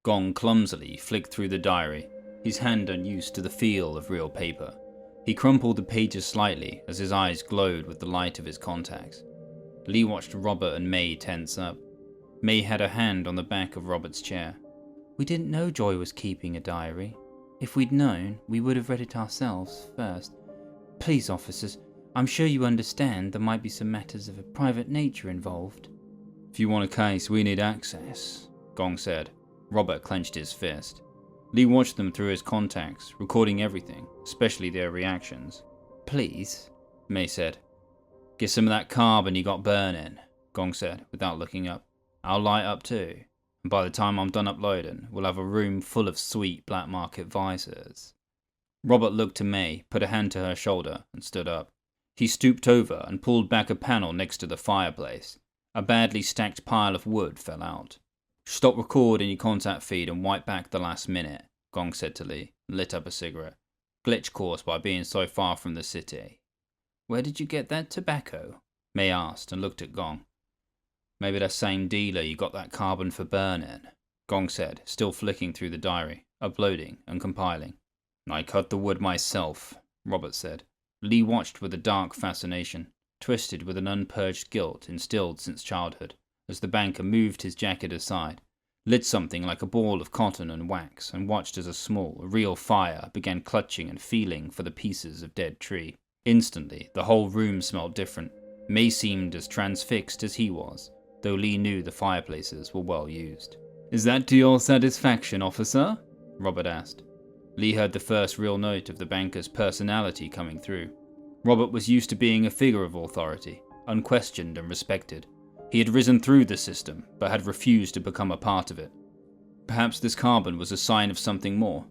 Gong clumsily flicked through the diary, his hand unused to the feel of real paper. He crumpled the pages slightly as his eyes glowed with the light of his contacts. Lee watched Robert and May tense up. May had her hand on the back of Robert's chair. We didn't know Joy was keeping a diary. If we'd known, we would have read it ourselves first. Please, officers, I'm sure you understand there might be some matters of a private nature involved. If you want a case, we need access, Gong said. Robert clenched his fist. Lee watched them through his contacts, recording everything, especially their reactions. Please, May said. Get some of that carbon you got burning, Gong said, without looking up. I'll light up too, and by the time I'm done uploading, we'll have a room full of sweet black market vices. Robert looked to May, put a hand to her shoulder, and stood up. He stooped over and pulled back a panel next to the fireplace. A badly stacked pile of wood fell out. Stop recording your contact feed and wipe back the last minute, Gong said to Lee, and lit up a cigarette. Glitch caused by being so far from the city. Where did you get that tobacco? May asked and looked at Gong. Maybe that same dealer you got that carbon for burning, Gong said, still flicking through the diary, uploading and compiling. I cut the wood myself, Robert said. Lee watched with a dark fascination, twisted with an unpurged guilt instilled since childhood, as the banker moved his jacket aside, lit something like a ball of cotton and wax, and watched as a small, real fire began clutching and feeling for the pieces of dead tree. Instantly, the whole room smelled different. May seemed as transfixed as he was, though Lee knew the fireplaces were well used. Is that to your satisfaction, officer? Robert asked. Lee heard the first real note of the banker's personality coming through. Robert was used to being a figure of authority, unquestioned and respected. He had risen through the system, but had refused to become a part of it. Perhaps this carbon was a sign of something more.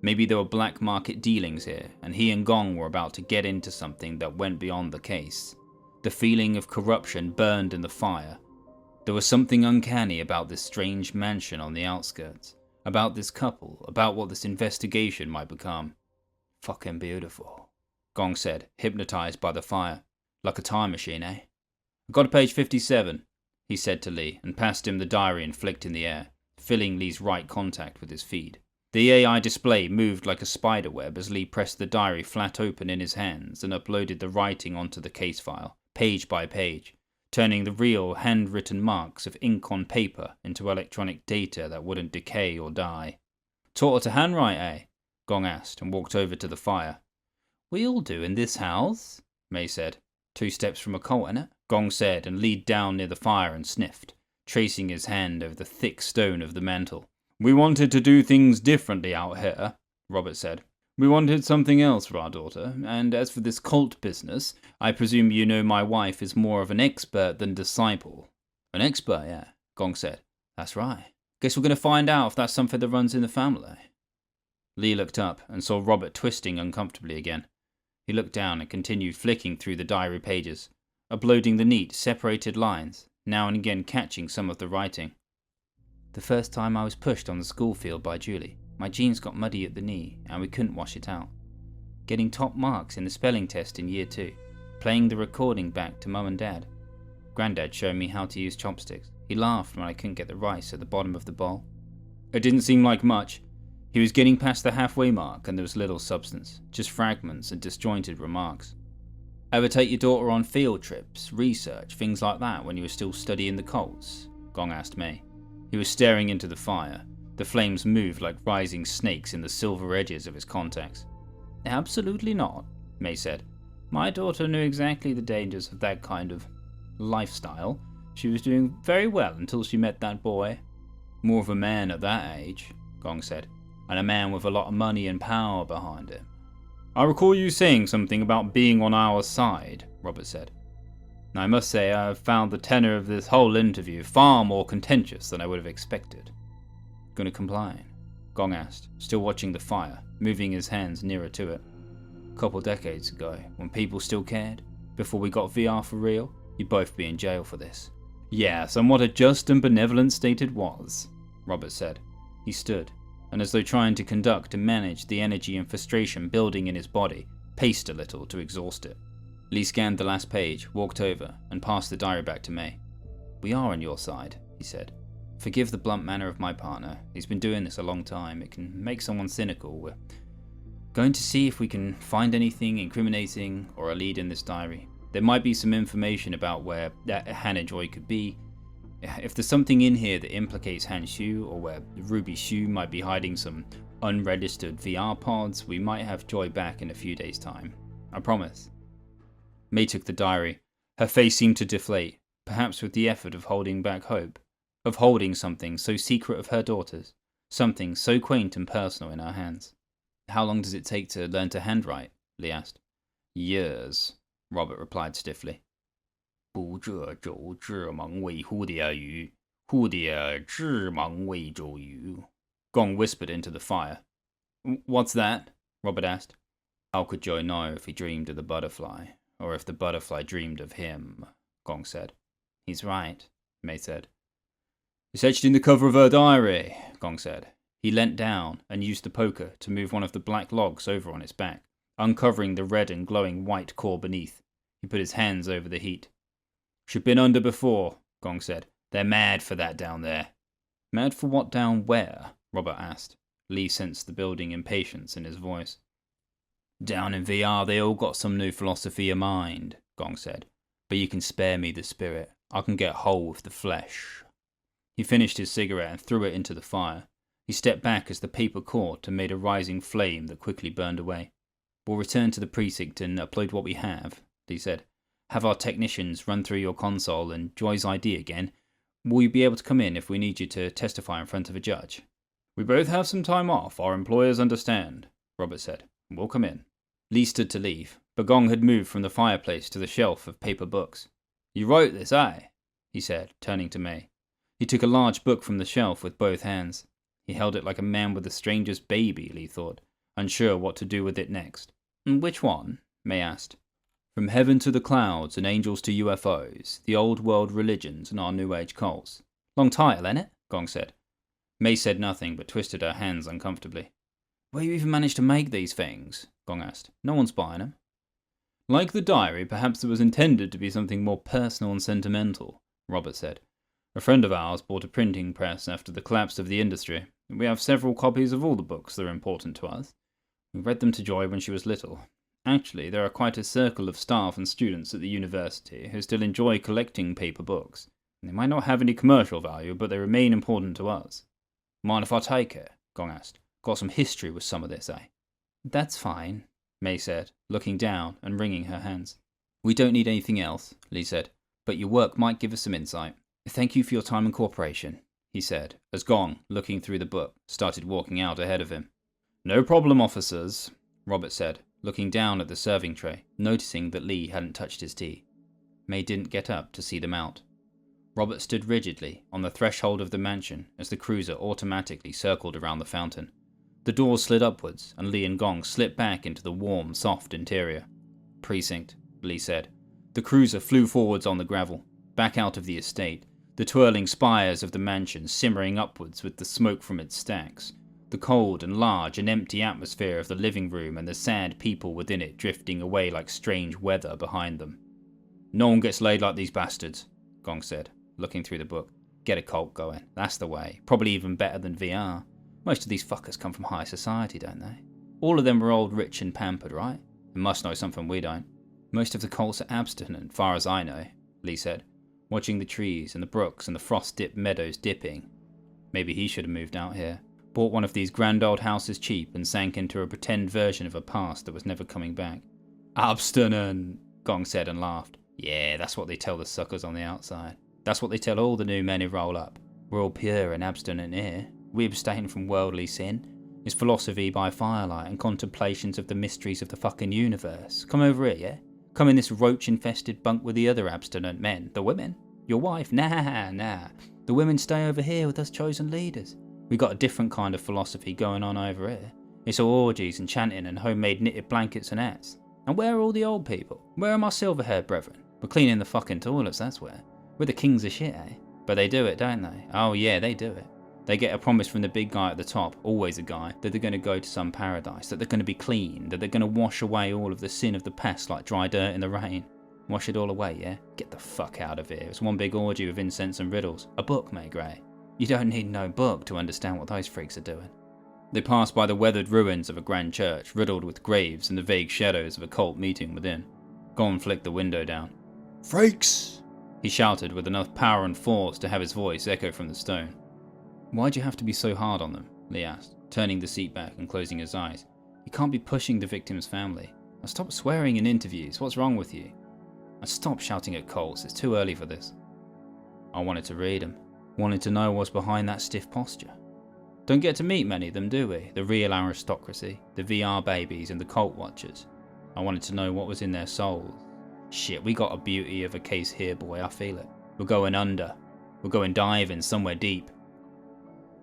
Maybe there were black market dealings here, and he and Gong were about to get into something that went beyond the case. The feeling of corruption burned in the fire. There was something uncanny about this strange mansion on the outskirts, about this couple, about what this investigation might become. Fucking beautiful, Gong said, hypnotized by the fire. Like a time machine, eh? I've got to page 57, he said to Lee, and passed him the diary and flicked in the air, filling Lee's right contact with his feed. The AI display moved like a spider web as Lee pressed the diary flat open in his hands and uploaded the writing onto the case file, page by page, turning the real, handwritten marks of ink on paper into electronic data that wouldn't decay or die. Taught her to handwrite, eh? Gong asked and walked over to the fire. We all do in this house, May said. 2 steps from a cult, innit? Gong said and leaned down near the fire and sniffed, tracing his hand over the thick stone of the mantel. We wanted to do things differently out here, Robert said. We wanted something else for our daughter, and as for this cult business, I presume you know my wife is more of an expert than disciple. An expert, yeah, Gong said. That's right. Guess we're going to find out if that's something that runs in the family. Lee looked up and saw Robert twisting uncomfortably again. He looked down and continued flicking through the diary pages, uploading the neat, separated lines, now and again catching some of the writing. The first time I was pushed on the school field by Julie, my jeans got muddy at the knee and we couldn't wash it out. Getting top marks in the spelling test in year 2, playing the recording back to Mum and Dad. Granddad showed me how to use chopsticks. He laughed when I couldn't get the rice at the bottom of the bowl. It didn't seem like much. He was getting past the halfway mark and there was little substance, just fragments and disjointed remarks. Ever take your daughter on field trips, research, things like that when you were still studying the cults? Gong asked May. He was staring into the fire. The flames moved like rising snakes in the silver edges of his contacts. Absolutely not, May said. My daughter knew exactly the dangers of that kind of lifestyle. She was doing very well until she met that boy. More of a man at that age, Gong said, and a man with a lot of money and power behind him. I recall you saying something about being on our side, Robert said. I must say I have found the tenor of this whole interview far more contentious than I would have expected. Gonna complain? Gong asked, still watching the fire, moving his hands nearer to it. A couple decades ago, when people still cared, before we got VR for real, you'd both be in jail for this. Yes, and what a just and benevolent state it was, Robert said. He stood, and as though trying to conduct and manage the energy and frustration building in his body, paced a little to exhaust it. Lee scanned the last page, walked over, and passed the diary back to May. We are on your side, he said. Forgive the blunt manner of my partner. He's been doing this a long time. It can make someone cynical. We're going to see if we can find anything incriminating or a lead in this diary. There might be some information about where Hannah Joy could be. If there's something in here that implicates Han Shu, or where Ruby Shu might be hiding some unregistered VR pods, we might have Joy back in a few days' time. I promise. May took the diary. Her face seemed to deflate, perhaps with the effort of holding back hope, of holding something so secret of her daughter's, something so quaint and personal in her hands. How long does it take to learn to handwrite? Lee asked. Years, Robert replied stiffly. 不这周之忙为蝴蝶鱼，蝴蝶之忙为周鱼. Gong whispered into the fire. What's that? Robert asked. How could Joy know if he dreamed of the butterfly, or if the butterfly dreamed of him? Gong said. He's right, May said. It's etched in the cover of her diary, Gong said. He leant down and used the poker to move one of the black logs over on its back, uncovering the red and glowing white core beneath. He put his hands over the heat. She'd been under before, Gong said. They're mad for that down there. Mad for what down where? Robert asked. Lee sensed the building impatience in his voice. Down in VR they all got some new philosophy of mind, Gong said. But you can spare me the spirit. I can get whole with the flesh. He finished his cigarette and threw it into the fire. He stepped back as the paper caught and made a rising flame that quickly burned away. We'll return to the precinct and upload what we have, Lee said. Have our technicians run through your console and Joy's ID again. Will you be able to come in if we need you to testify in front of a judge? We both have some time off, our employers understand, Robert said. We'll come in. Lee stood to leave, but Gong had moved from the fireplace to the shelf of paper books. You wrote this, eh? He said, turning to May. He took a large book from the shelf with both hands. He held it like a man with a stranger's baby, Lee thought, unsure what to do with it next. Which one? May asked. From heaven to the clouds and angels to UFOs, the old world religions and our new age cults. Long title, ain't it? Gong said. May said nothing but twisted her hands uncomfortably. Where you even managed to make these things? Gong asked. No one's buying them. Like the diary, perhaps it was intended to be something more personal and sentimental, Robert said. A friend of ours bought a printing press after the collapse of the industry. We have several copies of all the books that are important to us. We read them to Joy when she was little. Actually, there are quite a circle of staff and students at the university who still enjoy collecting paper books. They might not have any commercial value, but they remain important to us. Mind if I take it? Gong asked. Got some history with some of this, eh? That's fine, May said, looking down and wringing her hands. We don't need anything else, Lee said, but your work might give us some insight. Thank you for your time and cooperation, he said, as Gong, looking through the book, started walking out ahead of him. No problem, officers, Robert said, looking down at the serving tray, noticing that Lee hadn't touched his tea. May didn't get up to see them out. Robert stood rigidly on the threshold of the mansion as the cruiser automatically circled around the fountain. The doors slid upwards, and Lee and Gong slipped back into the warm, soft interior. Precinct, Lee said. The cruiser flew forwards on the gravel, back out of the estate, the twirling spires of the mansion simmering upwards with the smoke from its stacks, the cold and large and empty atmosphere of the living room and the sad people within it drifting away like strange weather behind them. No one gets laid like these bastards, Gong said, looking through the book. Get a cult going, that's the way, probably even better than VR. Most of these fuckers come from high society, don't they? All of them are old, rich and pampered, right? They must know something we don't. Most of the cults are abstinent, far as I know, Lee said, watching the trees and the brooks and the frost-dipped meadows dipping. Maybe he should have moved out here, bought one of these grand old houses cheap and sank into a pretend version of a past that was never coming back. Abstinent, Gong said and laughed. Yeah, that's what they tell the suckers on the outside. That's what they tell all the new men who roll up. We're all pure and abstinent here. We abstain from worldly sin. It's philosophy by firelight and contemplations of the mysteries of the fucking universe. Come over here, yeah? Come in this roach-infested bunk with the other abstinent men. The women? Your wife? Nah. The women stay over here with us chosen leaders. We got a different kind of philosophy going on over here. It's all orgies and chanting and homemade knitted blankets and hats. And where are all the old people? Where are my silver-haired brethren? We're cleaning the fucking toilets, that's where. We're the kings of shit, eh? But they do it, don't they? Oh yeah, they do it. They get a promise from the big guy at the top, always a guy, that they're going to go to some paradise, that they're going to be clean, that they're going to wash away all of the sin of the past like dry dirt in the rain. Wash it all away, yeah? Get the fuck out of here. It's one big orgy with incense and riddles. A book, mate, Gray. You don't need no book to understand what those freaks are doing. They passed by the weathered ruins of a grand church, riddled with graves and the vague shadows of a cult meeting within. Gong flicked the window down. "Freaks!" he shouted with enough power and force to have his voice echo from the stone. Why'd you have to be so hard on them? Lee asked, turning the seat back and closing his eyes. You can't be pushing the victim's family. Now stop swearing in interviews. What's wrong with you? And stop shouting at cults. It's too early for this. I wanted to read them. Wanted to know what's behind that stiff posture. Don't get to meet many of them, do we? The real aristocracy, the VR babies and the cult watchers. I wanted to know what was in their souls. Shit, we got a beauty of a case here, boy, I feel it. We're going under. We're going diving somewhere deep.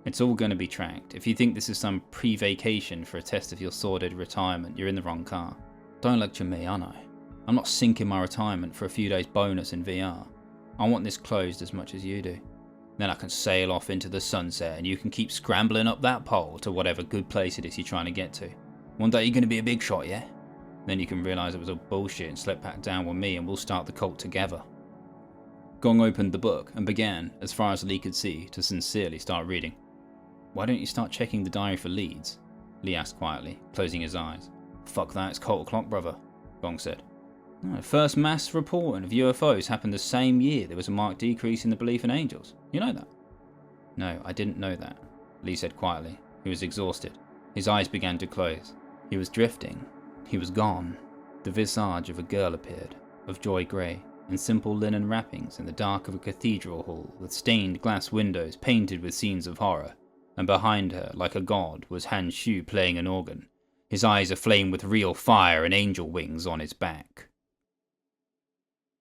It's all going to be tracked. If you think this is some pre-vacation for a test of your sordid retirement, you're in the wrong car. Don't lecture me, I know. I'm not sinking my retirement for a few days bonus in VR. I want this closed as much as you do. Then I can sail off into the sunset and you can keep scrambling up that pole to whatever good place it is you're trying to get to. One day you're going to be a big shot, yeah? Then you can realise it was all bullshit and slip back down with me and we'll start the cult together. Gong opened the book and began, as far as Lee could see, to sincerely start reading. Why don't you start checking the diary for leads? Lee asked quietly, closing his eyes. Fuck that, it's cult o'clock, brother, Gong said. No, first mass reporting of UFOs happened the same year there was a marked decrease in the belief in angels. You know that? No, I didn't know that, Lee said quietly. He was exhausted. His eyes began to close. He was drifting. He was gone. The visage of a girl appeared, of joy grey, in simple linen wrappings in the dark of a cathedral hall with stained glass windows painted with scenes of horror, and behind her, like a god, was Han Shu playing an organ, his eyes aflame with real fire and angel wings on his back.